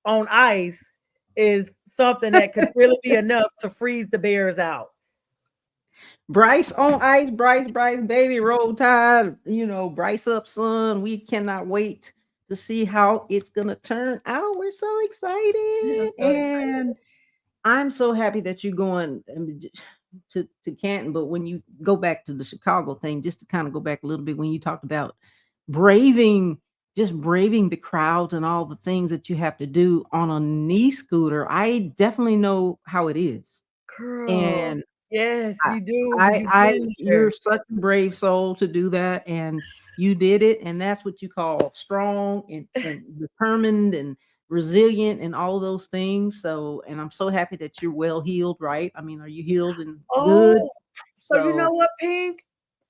on ice is something that could really be enough to freeze the Bears out. Bryce on ice, Bryce, baby, roll tide. Bryce up, son. We cannot wait to see how it's gonna turn out. We're so I'm excited, so excited. and I'm so happy that you're going to Canton. But when you go back to the Chicago thing, just to kind of go back a little bit, when you talked about braving, just braving the crowds and all the things that you have to do on a knee scooter, I definitely know how it is, Girl. and Yes, I you do because I you've I been you're there. such a brave soul to do that, and you did it, and that's what you call strong and determined and resilient and all those things. So, and I'm so happy that you're well healed, right? I mean, are you healed and Oh, good? So you know what, Pink?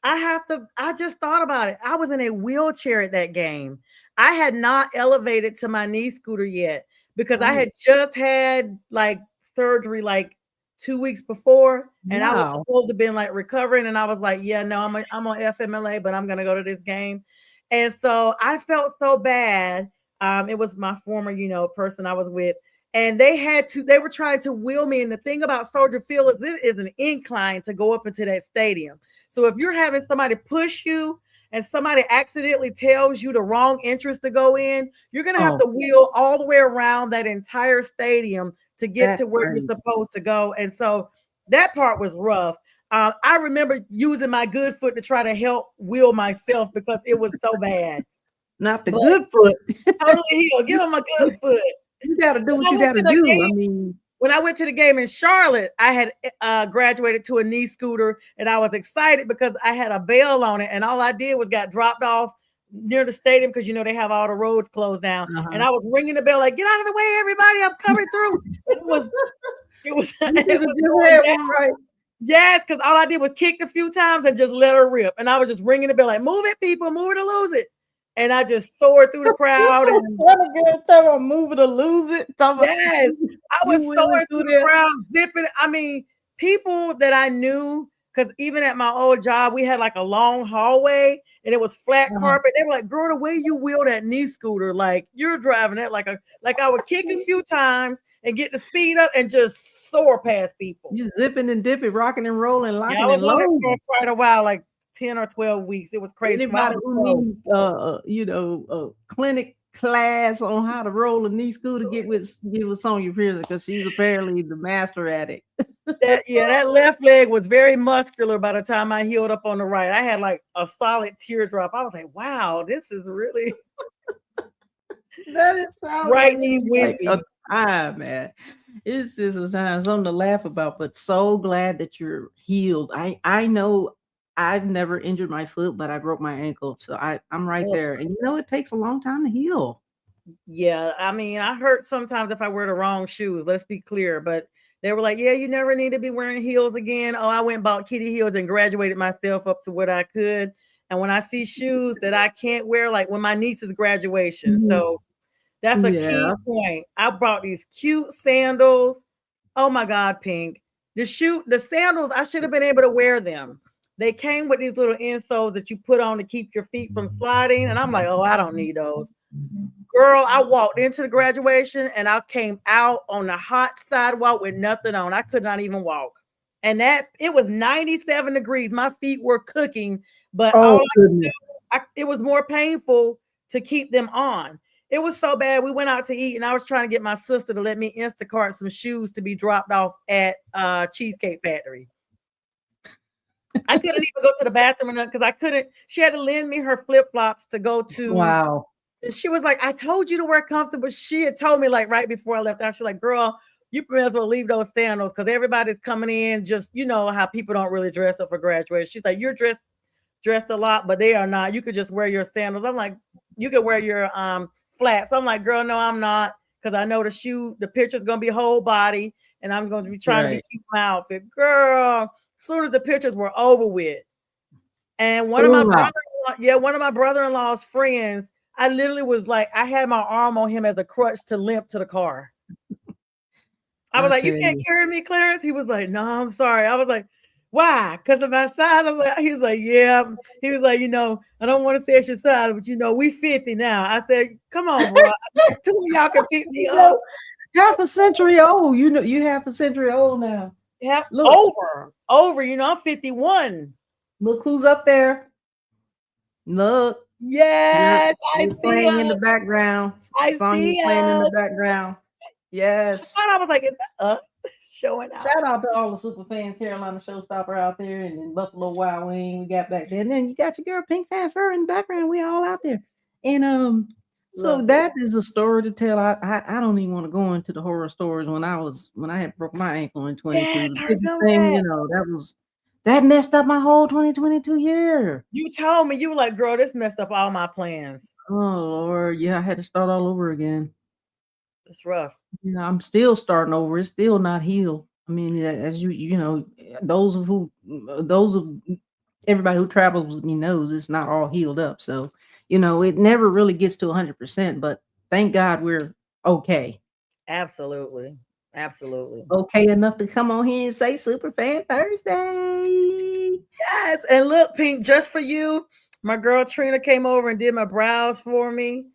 I just thought about it. I was in a wheelchair at that game. I had not elevated to my knee scooter yet because I had just had like surgery like 2 weeks before, and I was Wow. supposed to been like recovering, and I was like, yeah, no, I'm on FMLA, but I'm gonna go to this game. And so I felt so bad. It was my former, person I was with, and they were trying to wheel me. And the thing about Soldier Field is it is an incline to go up into that stadium. So if you're having somebody push you and somebody accidentally tells you the wrong entrance to go in, you're going to have to wheel all the way around that entire stadium to get to where you're supposed to go. And so that part was rough. I remember using my good foot to try to help wheel myself because it was so bad. Not the good foot. Totally healed. Get on my good foot. You got to do what you got to do. I mean, when I went to the game in Charlotte, I had graduated to a knee scooter, and I was excited because I had a bell on it, and all I did was got dropped off near the stadium because they have all the roads closed down, and I was ringing the bell like, "Get out of the way, everybody! I'm coming through." It was right. Yes, because all I did was kick a few times and just let her rip, and I was just ringing the bell like, "Move it, people! Move it or lose it!" And I just soared through the crowd. And girl, move it or lose it. Yes, I was soaring through the crowd, zipping. I mean, people that I knew, because even at my old job, we had like a long hallway and it was flat carpet. They were like, "Girl, the way you wheel that knee scooter, like you're driving it like I would kick a few times and get the speed up and just soar past people. You zipping and dipping, rocking and rolling, locking I was and loading for quite a while, like 10 or 12 weeks. It was crazy. Anybody who needs a clinic class on how to roll a knee scooter, get with SONJA PEARSON because she's apparently the master at it. that left leg was very muscular by the time I healed up on the right. I had like a solid teardrop. I was like, wow, this is really that is right knee wimpy. Like a time, man. It's just a sign, something to laugh about, but so glad that you're healed. I know I've never injured my foot, but I broke my ankle. So I'm right there. And it takes a long time to heal. Yeah. I mean, I hurt sometimes if I wear the wrong shoes. Let's be clear. But they were like, yeah, you never need to be wearing heels again. Oh, I went and bought kitty heels and graduated myself up to what I could. And when I see shoes that I can't wear, like when my niece's graduation. So that's a key point. I brought these cute sandals. Oh my God, Pink. The sandals, I should have been able to wear them. They came with these little insoles that you put on to keep your feet from sliding. And I'm like, oh, I don't need those. Girl, I walked into the graduation and I came out on the hot sidewalk with nothing on. I could not even walk. And it was 97 degrees. My feet were cooking, but it was more painful to keep them on. It was so bad. We went out to eat and I was trying to get my sister to let me Instacart some shoes to be dropped off at Cheesecake Factory. I couldn't even go to the bathroom because I couldn't. She had to lend me her flip-flops to go to. Wow. She was like, I told you to wear comfortable. She had told me like right before I left out. She's like, girl, you may as well leave those sandals because everybody's coming in. Just, how people don't really dress up for graduation. She's like, you're dressed a lot, but they are not. You could just wear your sandals. I'm like, you could wear your flats. I'm like, girl, no, I'm not. Because I know the picture's going to be whole body. And I'm going to be trying to be cute my outfit. Girl, as soon as the pictures were over with. And one of my brother-in-law's friends, I literally was like, I had my arm on him as a crutch to limp to the car. I was like, you can't carry me, Clarence? He was like, no, I'm sorry. I was like, why? Because of my size? He was like, yeah. He was like, I don't want to say it's your size, but we 50 now. I said, come on, bro. Two of y'all can pick me up. Half a century old. You half a century old now. Yeah, over. I'm 51. Look who's up there. Look. Yes, I see playing in the background. I see playing in the background. Yes. I was like, is that showing out? Shout out to all the super fans, Carolina Showstopper out there, and then Buffalo Wild Wing. We got back there, and then you got your girl Pink Fanfare in the background. We all out there, and so that is a story to tell. I don't even want to go into the horror stories when I had broke my ankle in 22. Yes, that messed up my whole 2022 year. You told me, you were like, girl, this messed up all my plans. Oh, Lord. Yeah, I had to start all over again. It's rough. I'm still starting over. It's still not healed. I mean, as you know, those of everybody who travels with me knows it's not all healed up. So, it never really gets to 100%, but thank God we're okay. Absolutely. Absolutely. Okay enough to come on here and say Superfan Thursday. Yes. And look, Pink, just for you, my girl Trina came over and did my brows for me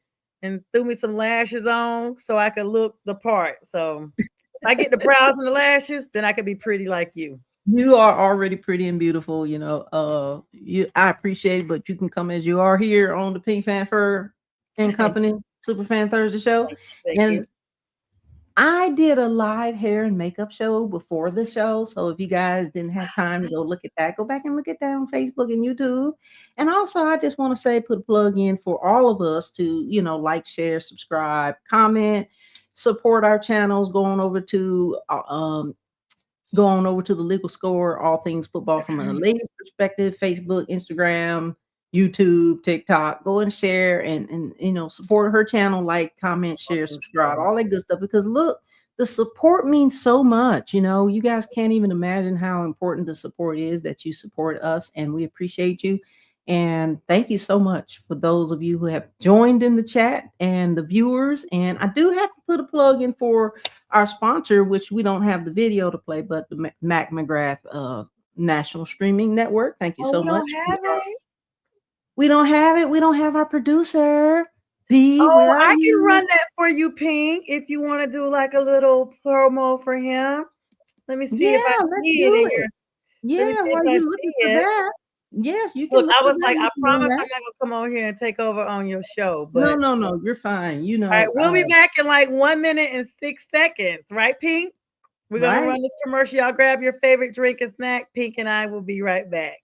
and threw me some lashes on so I could look the part. So if I get the brows and the lashes, then I could be pretty like you. You are already pretty and beautiful, I appreciate it, but you can come as you are here on the Pink Fan Fur and Company Superfan Thursday show. Thank you. And I did a live hair and makeup show before the show. So if you guys didn't have time to go look at that, go back and look at that on Facebook and YouTube. And also, I just want to say, put a plug in for all of us to, like, share, subscribe, comment, support our channels, going over to the Legal Score, all things football from a lady perspective, Facebook, Instagram, YouTube, TikTok. Go and share and support her channel, like, comment, share, subscribe, all that good stuff. Because look, the support means so much. You guys can't even imagine how important the support is that you support us, and we appreciate you. And thank you so much for those of you who have joined in the chat and the viewers. And I do have to put a plug in for our sponsor, which we don't have the video to play, but the Mac McGrath National Streaming Network. Thank you so much. We don't have it. We don't have our producer. P, where are I you? can run that for you, Pink, if you want to do like a little promo for him. Let me see if I see it in your. Yeah, while you looking for that. Yes, you can. Look, I was like, I promise I'm not gonna come on here and take over on your show. But no, you're fine. All right, we'll be back in like 1 minute and 6 seconds, right, Pink? We're gonna run this commercial. Y'all grab your favorite drink and snack. Pink and I will be right back.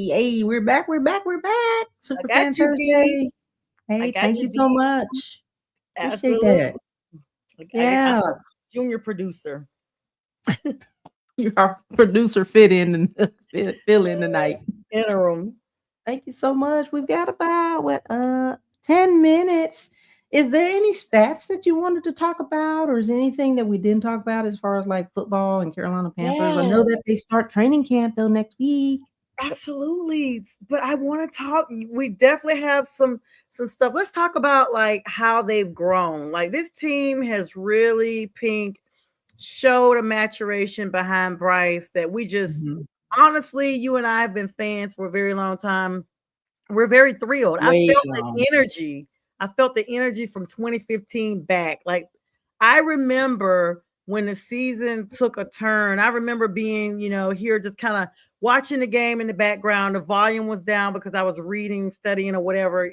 Hey, we're back. Superfan Thursday. Hey, thank you so much. Appreciate that. Yeah. Junior producer. You're our producer fill in tonight. Interim. Thank you so much. We've got about 10 minutes. Is there any stats that you wanted to talk about, or is anything that we didn't talk about as far as like football and Carolina Panthers? I know that they start training camp though next week. Absolutely. But I want to talk. We definitely have some stuff. Let's talk about like how they've grown. Like this team has really, Pink, showed a maturation behind Bryce that we just honestly, you and I have been fans for a very long time. We're very thrilled. I felt the energy from 2015 back. Like I remember when the season took a turn. I remember being, here just kind of watching the game in the background. The volume was down because I was reading, studying, or whatever,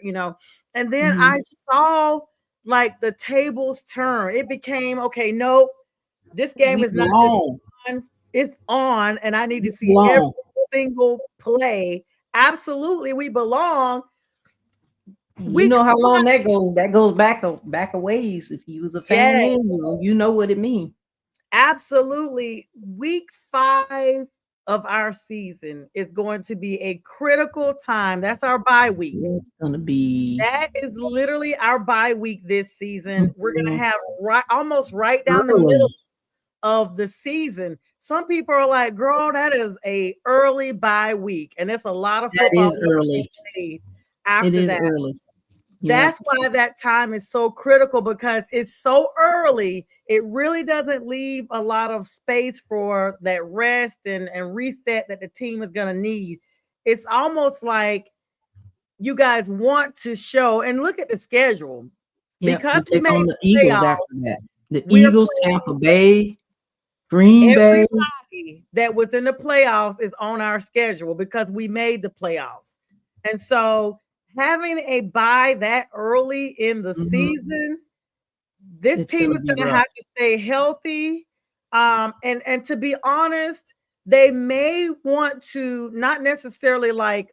And then I saw like the tables turn. It became, okay, nope, this game is not just on, it's on, and I need to see every single play. Absolutely, we belong. You know how long that goes. That goes back a ways. If you was a fan, you know what it means. Absolutely. Week 5 of our season is going to be a critical time. That's our bye week. It's gonna be. That is literally our bye week this season. We're gonna have almost right down the middle of the season. Some people are like, girl, that is a early bye week, and it's a lot of That football is early. played It after is that. early. That's Yep. why that time is so critical, because it's so early. It really doesn't leave a lot of space for that rest and reset that the team is going to need. It's almost like you guys want to show, and look at the schedule. Yep. Because We we take made on the the Eagles after playoffs, that. The we're Eagles, playing Tampa Bay, Green Bay. everybody that was in the playoffs is on our schedule because we made the playoffs. And so having a bye that early in the Mhm. season, this It's team gonna is be going to rough. have to stay healthy. And to be honest, they may want to not necessarily like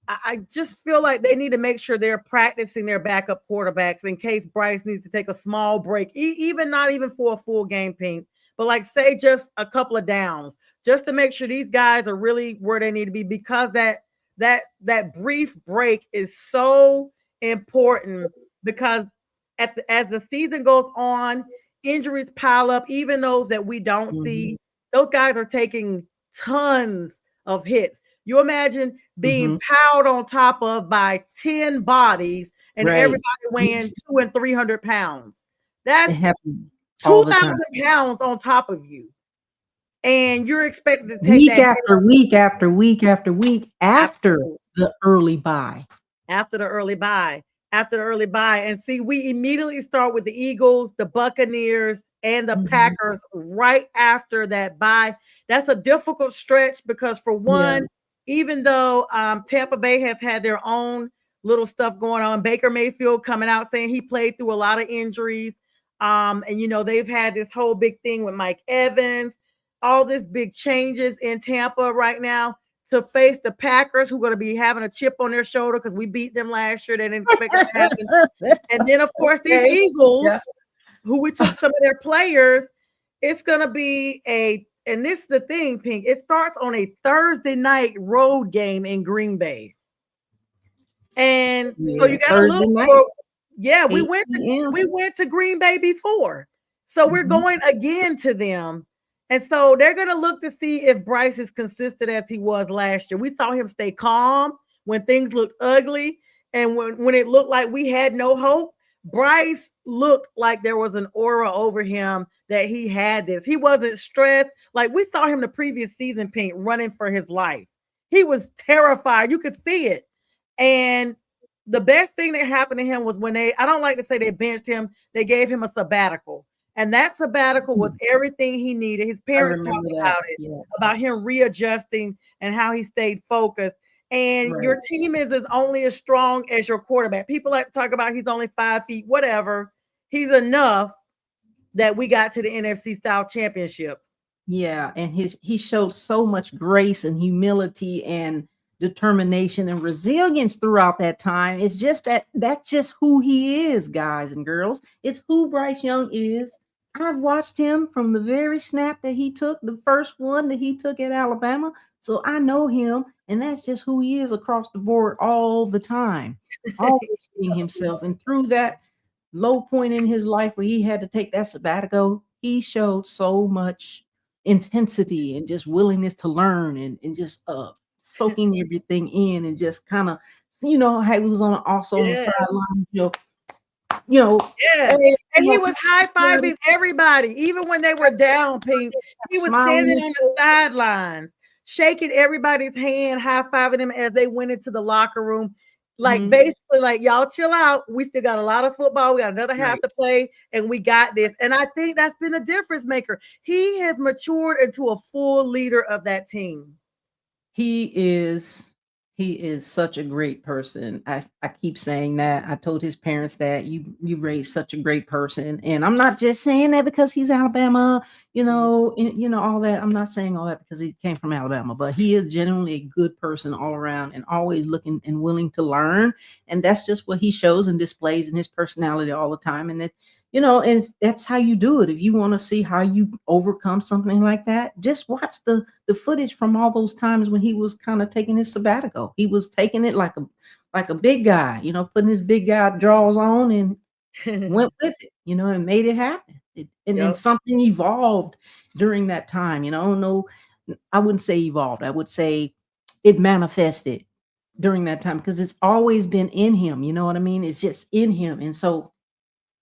I just feel like they need to make sure they're practicing their backup quarterbacks in case Bryce needs to take a small break, even not even for a full game, Pink, but like say just a couple of downs, just to make sure these guys are really where they need to be, because that brief break is so important. Because as the season goes on, injuries pile up, even those that we don't Mhm. see. Those guys are taking tons of hits. You imagine being Mhm. piled on top of by 10 bodies and Right. everybody weighing Each 200 and 300 pounds. It That's happens all the 2,000 time. pounds on top of you. And you're expected to take Week that hit. after week after week after week after Absolutely. the early bye. After the early bye. After the early bye. And see, we immediately start with the Eagles, the Buccaneers, and the Mhm. Packers right after that bye. That's a difficult stretch because, for Yeah. one, even though Tampa Bay has had their own little stuff going on, Baker Mayfield coming out saying he played through a lot of injuries. And they've had this whole big thing with Mike Evans, all this big changes in Tampa right now to face the Packers, who are going to be having a chip on their shoulder because we beat them last year. They didn't expect it to happen. And then, of course, these Okay. Eagles, Yeah. who we took some of their players, it's going to be and this is the thing, Pink, it starts on a Thursday night road game in Green Bay. And so Yeah. you got to Thursday look night, for, yeah, 8 p.m. we went to Green Bay before. So we're Mhm. going again to them. And so they're going to look to see if Bryce is consistent as he was last year. We saw him stay calm when things looked ugly. And when it looked like we had no hope, Bryce looked like there was an aura over him that he had this. He wasn't stressed. Like we saw him the previous season, Pink, running for his life. He was terrified. You could see it. And the best thing that happened to him was when I don't like to say they benched him, they gave him a sabbatical. And that sabbatical was everything he needed. His I parents remember talked that. about it, Yeah. about him readjusting and how he stayed focused. And Right. your team is only as strong as your quarterback. People like to talk about he's only 5 feet, whatever. He's enough that we got to the NFC South Championship. Yeah, and he showed so much grace and humility and determination and resilience throughout that time. It's just that's just who he is, guys and girls. It's who Bryce Young is. I've watched him from the very snap that he took, the first one that he took at Alabama. So I know him, and that's just who he is across the board all the time. Always being himself. And through that low point in his life where he had to take that sabbatical, he showed so much intensity and just willingness to learn and just soaking everything in and just kind of how he was also on the Yes. sideline, you know, Yes. hey, And he was high-fiving everybody, even when they were down, Pink. He was smiling standing his on the sidelines, shaking everybody's hand, high-fiving them as they went into the locker room. Like Mhm. basically, like, y'all chill out. We still got a lot of football. We got another half Right. to play, and we got this. And I think that's been a difference maker. He has matured into a full leader of that team. He is he is such a great person. I keep saying that. I told his parents that you raised such a great person, and I'm not just saying that because he's Alabama, all that. I'm not saying all that because he came from Alabama, but he is genuinely a good person all around and always looking and willing to learn, and that's just what he shows and displays in his personality all the time. And and that's how you do it. If you want to see how you overcome something like that, just watch the footage from all those times when he was kind of taking his sabbatical. He was taking it like a big guy, putting his big guy draws on and went with it, and made it happen. And then Yep. something evolved during that time. No, I wouldn't say evolved. I would say it manifested during that time because it's always been in him. You know what I mean? It's just in him. And so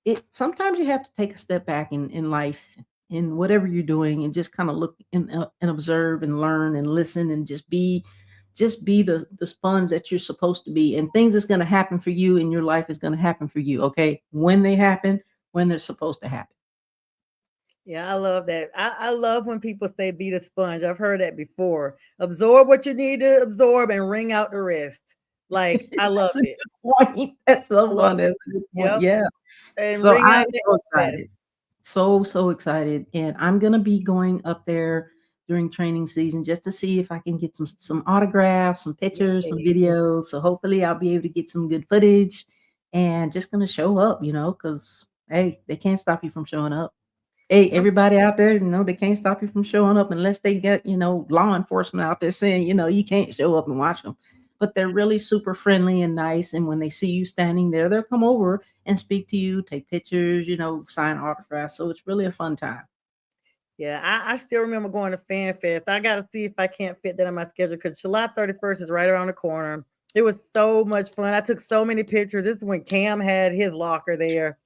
it sometimes you have to take a step back in life in whatever you're doing and just kind of look and observe and learn and listen and just be the sponge that you're supposed to be, and things that's going to happen for you in your life is going to happen for you, okay, when they happen, when they're supposed to happen. Yeah, I love that. I love when people say be the sponge. I've heard that before. Absorb what you need to absorb and wring out the rest. Like, I love That's a it. good point. That's so I love fun. it. That's a good point. Yep. Yeah. And So wring I'm out the so excess. excited. So excited. And I'm gonna be going up there during training season just to see if I can get some autographs, some pictures, some Yay. videos. So hopefully I'll be able to get some good footage and just gonna show up, because hey, they can't stop you from showing up. Hey, I'm s- everybody out there, they can't stop you from showing up unless they get, law enforcement out there saying, you can't show up and watch them. But they're really super friendly and nice. And when they see you standing there, they'll come over and speak to you, take pictures, sign autographs. So it's really a fun time. yeah, I still remember going to Fan Fest. I gotta see if I can't fit that in my schedule because July 31st is right around the corner. It was so much fun. I took so many pictures. This is when Cam had his locker there.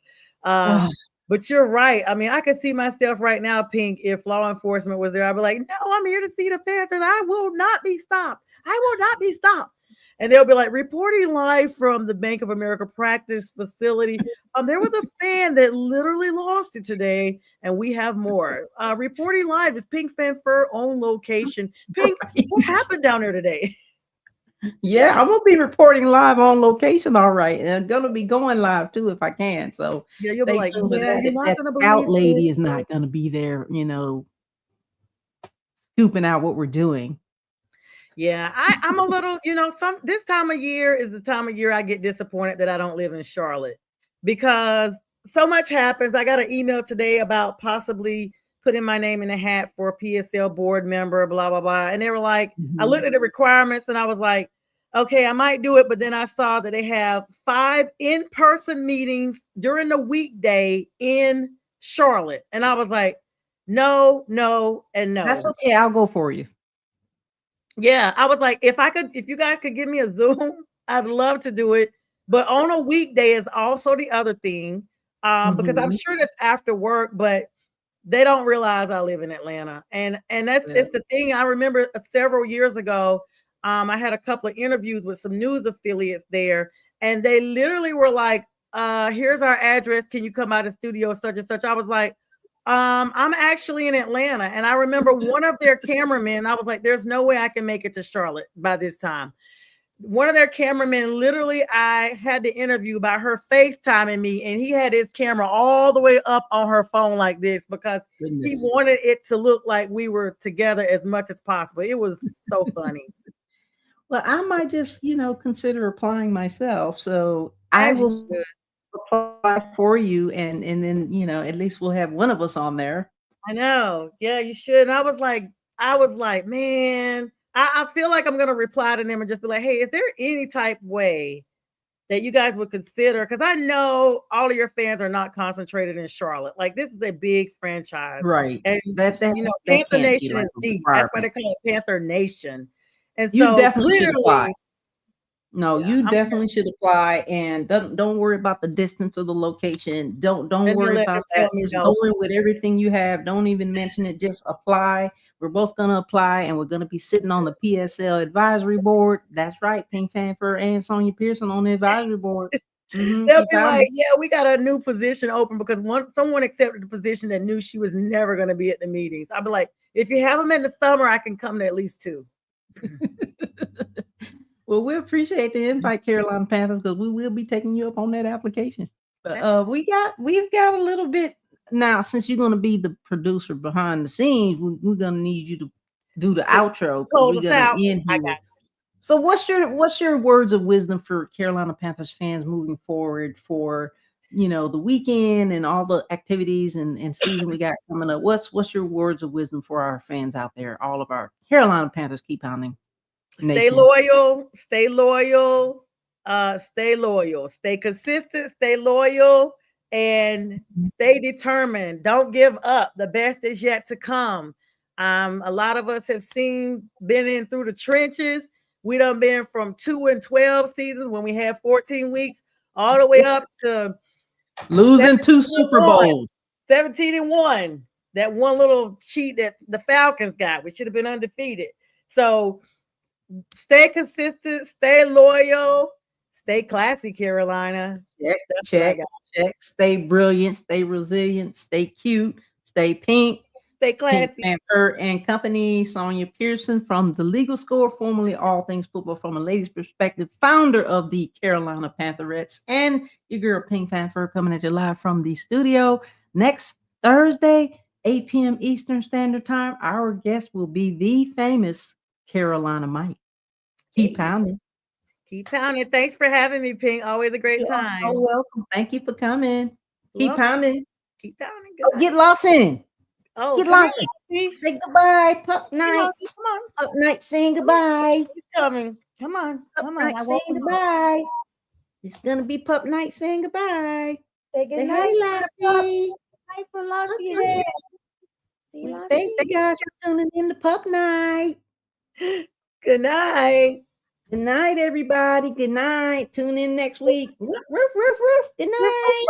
Oh, But you're right. I mean, I could see myself right now, Pink, if law enforcement was there. I'd be like, no, I'm here to see the Panthers. I will not be stopped. I will not be stopped. And they'll be like, reporting live from the Bank of America practice facility. There was a fan that literally lost it today, and we have more. Reporting live is Pink Fanfur on location. Pink, what right. happened down there today? Yeah, I'm gonna be reporting live on location, all right. And I'm gonna be going live too if I can. So Yeah, you'll be stay like, tuned for yeah, that. you're If not that gonna scout believe this. lady is not gonna be there, scooping out what we're doing. Yeah, I'm a little, some this time of year is the time of year I get disappointed that I don't live in Charlotte because so much happens. I got an email today about possibly putting my name in the hat for a PSL board member, blah, blah, blah. And they were like, I looked Mhm. at the requirements and I was like, okay, I might do it. But then I saw that they have 5 in-person meetings during the weekday in Charlotte. And I was like, no, no, and That's no. okay. I'll go for you. Yeah, I was like, if you guys could give me a Zoom, I'd love to do it. But on a weekday is also the other thing. Because I'm Mhm. sure that's after work, but they don't realize I live in Atlanta. And that's Yeah. it's the thing. I remember several years ago, I had a couple of interviews with some news affiliates there, and they literally were like, here's our address. Can you come out of studio such and such? I was like, I'm actually in Atlanta. And I remember one of their cameramen, I was like, there's no way I can make it to Charlotte by this time. One of their cameramen, literally, I had to interview by her FaceTiming me, and he had his camera all the way up on her phone like this because he Goodness. wanted it to look like we were together as much as possible. It was so funny. Well, I might just, consider applying myself. So I As you will should. apply for you, and then, at least we'll have one of us on there. I know. Yeah, you should. And I was like, man, I feel like I'm gonna reply to them and just be like, hey, is there any type way that you guys would consider? Because I know all of your fans are not concentrated in Charlotte. Like this is a big franchise, Right. and That Panther can't be Nation like is a deep. That's why requirement. they call it Panther Nation. And You so definitely should apply. clearly, No, yeah, you definitely should apply, and don't worry about the distance of the location. Don't and then worry let them about tell that. me Just no. go in with everything you have. Don't even mention it. Just apply. We're both gonna apply, and we're gonna be sitting on the PSL advisory board. That's right, Pink Fanfur and Sonya Pearson on the advisory board. They'll Keep be out of like, it. yeah, we got a new position open because once someone accepted the position that knew she was never going to be at the meetings. I'll be like, if you have them in the summer, I can come to at least 2. Well, we appreciate the invite, Carolina Panthers, because we will be taking you up on that application. But we've got a little bit now, since you're gonna be the producer behind the scenes, we're gonna need you to do the To outro because close we're us gonna out, end I here. got So what's your words of wisdom for Carolina Panthers fans moving forward for the weekend and all the activities and season we got coming up? What's your words of wisdom for our fans out there, all of our Carolina Panthers keep pounding stay nation? loyal, stay loyal, stay loyal, stay consistent, stay loyal, and stay determined. Don't give up. The best is yet to come. A lot of us have been in through the trenches. We done been from 2 and 12 seasons when we had 14 weeks all the way up to losing 2 Super Bowls. 17-1. That one little cheat that the Falcons got. We should have been undefeated. So stay consistent, stay loyal, stay classy, Carolina. Check. Stay brilliant, stay resilient, stay cute, stay pink. Stay classy. Pink Panther and Company, Sonja Pearson from The Legal Score, formerly All Things Football from a Lady's Perspective, founder of the Carolina Pantherettes, and your girl Pink Panther coming at you live from the studio. Next Thursday, 8 p.m. Eastern Standard Time, our guest will be the famous Carolina Mike. Keep pounding. Keep pounding. Thanks for having me, Pink. Always a great time. You're welcome. Thank you for coming. Keep pounding. Keep pounding. Oh, get lost in. Oh, get lost in. Say goodbye, Pup Night. Come on. Pup Night saying goodbye. He's coming. Come on. Pup Night saying goodbye. It's gonna be Pup Night saying goodbye. Say good night, Lassie. Hi for Lassie. Thank you guys for tuning in to Pup Night. Good night. Good night, everybody. Good night. Tune in next week. Roof, roof, roof, roof. Good night.